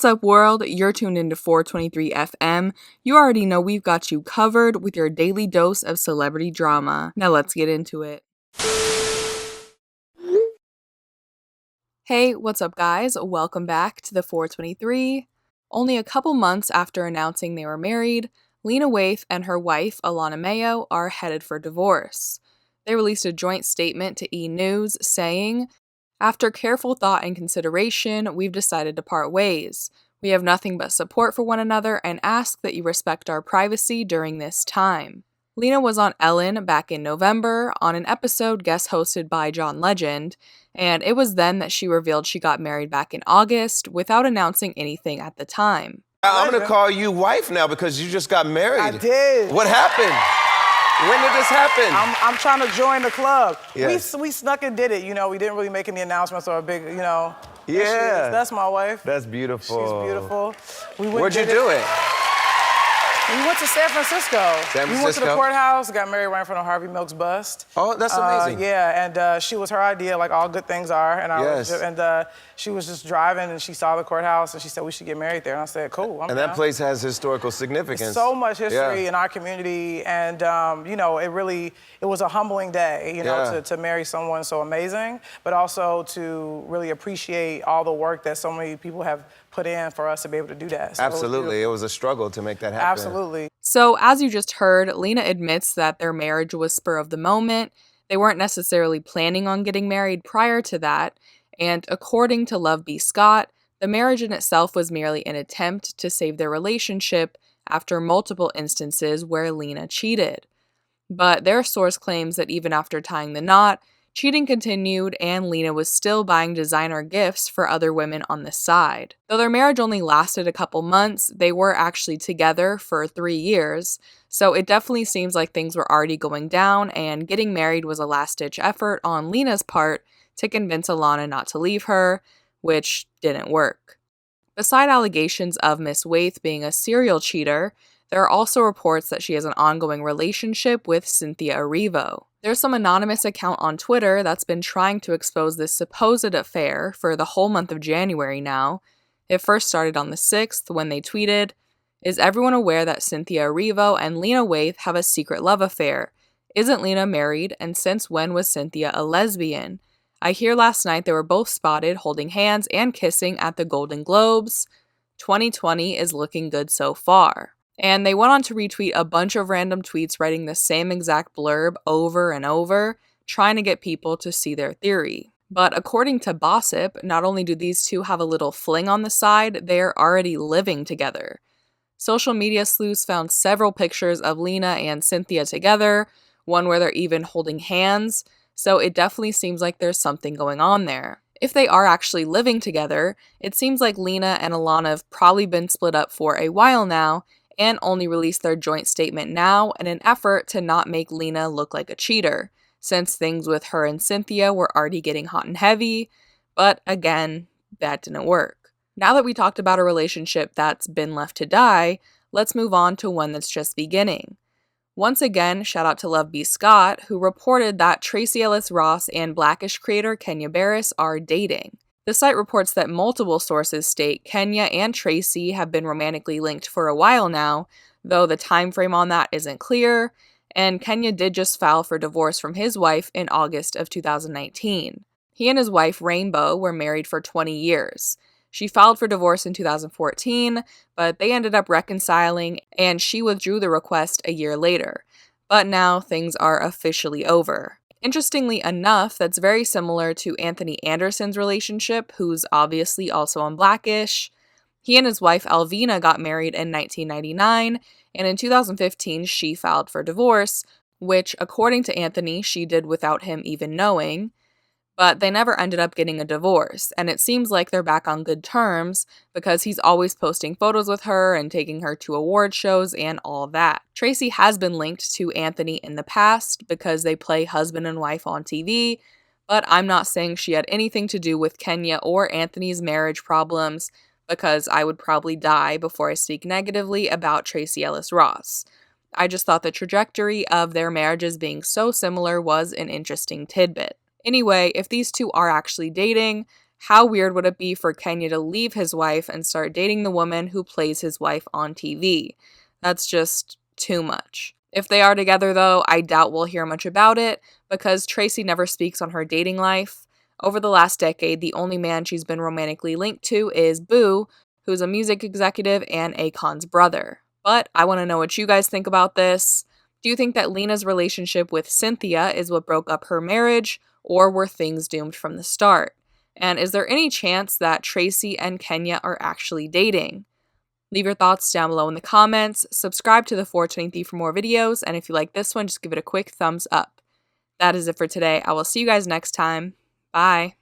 What's up, world? You're tuned into 423 FM. You already know we've got you covered with your daily dose of celebrity drama. Now let's get into it. Hey, what's up, guys? Welcome back to the 423. Only a couple months after announcing they were married, Lena Waithe and her wife, Alana Mayo, are headed for divorce. They released a joint statement to E! News saying, "After careful thought and consideration, we've decided to part ways. We have nothing but support for one another and ask that you respect our privacy during this time." Lena was on Ellen back in November on an episode guest hosted by John Legend, and it was then that she revealed she got married back in August without announcing anything at the time. I'm gonna call you wife now because you just got married. I did. What happened? When did this happen? I'm trying to join the club. Yes. We snuck and did it, we didn't really make any announcements or a big, Yeah. That's my wife. That's beautiful. She's beautiful. Where'd you do it? We went to San Francisco. We went to the courthouse, got married right in front of Harvey Milk's bust. Oh, that's amazing. And she was her idea, like all good things are. And she was just driving and she saw the courthouse and she said we should get married there. And I said, cool, I'm down. that place has historical significance. So much history in our community, and it was a humbling day, to marry someone so amazing, but also to really appreciate all the work that so many people have put in for us to be able to do that. So Absolutely, it was a struggle to make that happen. Absolutely. So, as you just heard, Lena admits that their marriage was spur of the moment. They weren't necessarily planning on getting married prior to that, and according to Love B. Scott, the marriage in itself was merely an attempt to save their relationship after multiple instances where Lena cheated. But their source claims that even after tying the knot, cheating continued and Lena was still buying designer gifts for other women on the side. Though their marriage only lasted a couple months, they were actually together for 3 years, so it definitely seems like things were already going down and getting married was a last-ditch effort on Lena's part to convince Alana not to leave her, which didn't work. Beside allegations of Miss Waithe being a serial cheater, there are also reports that she has an ongoing relationship with Cynthia Erivo. There's some anonymous account on Twitter that's been trying to expose this supposed affair for the whole month of January now. It first started on the 6th when they tweeted, "Is everyone aware that Cynthia Erivo and Lena Waithe have a secret love affair? Isn't Lena married, and since when was Cynthia a lesbian? I hear last night they were both spotted holding hands and kissing at the Golden Globes. 2020 is looking good so far." And they went on to retweet a bunch of random tweets writing the same exact blurb over and over, trying to get people to see their theory. But according to Gossip, not only do these two have a little fling on the side, they're already living together. Social media sleuths found several pictures of Lena and Cynthia together, one where they're even holding hands, so it definitely seems like there's something going on there. If they are actually living together, it seems like Lena and Alana have probably been split up for a while now, and only released their joint statement now in an effort to not make Lena look like a cheater, since things with her and Cynthia were already getting hot and heavy, but again, that didn't work. Now that we talked about a relationship that's been left to die, let's move on to one that's just beginning. Once again, shout out to Love B. Scott, who reported that Tracee Ellis Ross and Blackish creator Kenya Barris are dating. The site reports that multiple sources state Kenya and Tracee have been romantically linked for a while now, though the time frame on that isn't clear, and Kenya did just file for divorce from his wife in August of 2019. He and his wife, Rainbow, were married for 20 years. She filed for divorce in 2014, but they ended up reconciling, and she withdrew the request a year later. But now things are officially over. Interestingly enough, that's very similar to Anthony Anderson's relationship, who's obviously also on Blackish. He and his wife Alvina got married in 1999, and in 2015 she filed for divorce, which, according to Anthony, she did without him even knowing. But they never ended up getting a divorce, and it seems like they're back on good terms because he's always posting photos with her and taking her to award shows and all that. Tracee has been linked to Anthony in the past because they play husband and wife on TV, but I'm not saying she had anything to do with Kenya or Anthony's marriage problems because I would probably die before I speak negatively about Tracee Ellis Ross. I just thought the trajectory of their marriages being so similar was an interesting tidbit. Anyway, if these two are actually dating, How weird would it be for Kenya to leave his wife and start dating the woman who plays his wife on TV? That's just too much. If they are together, though, I doubt we'll hear much about it because Tracee never speaks on her dating life. Over the last decade, the only man she's been romantically linked to is Boo, who's a music executive and Akon's brother. But I want to know what you guys think about this. Do you think that Lena's relationship with Cynthia is what broke up her marriage, or were things doomed from the start? And is there any chance that Tracee and Kenya are actually dating? Leave your thoughts down below in the comments, subscribe to the 423 for more videos, and if you like this one, just give it a quick thumbs up. That is it for today. I will see you guys next time. Bye.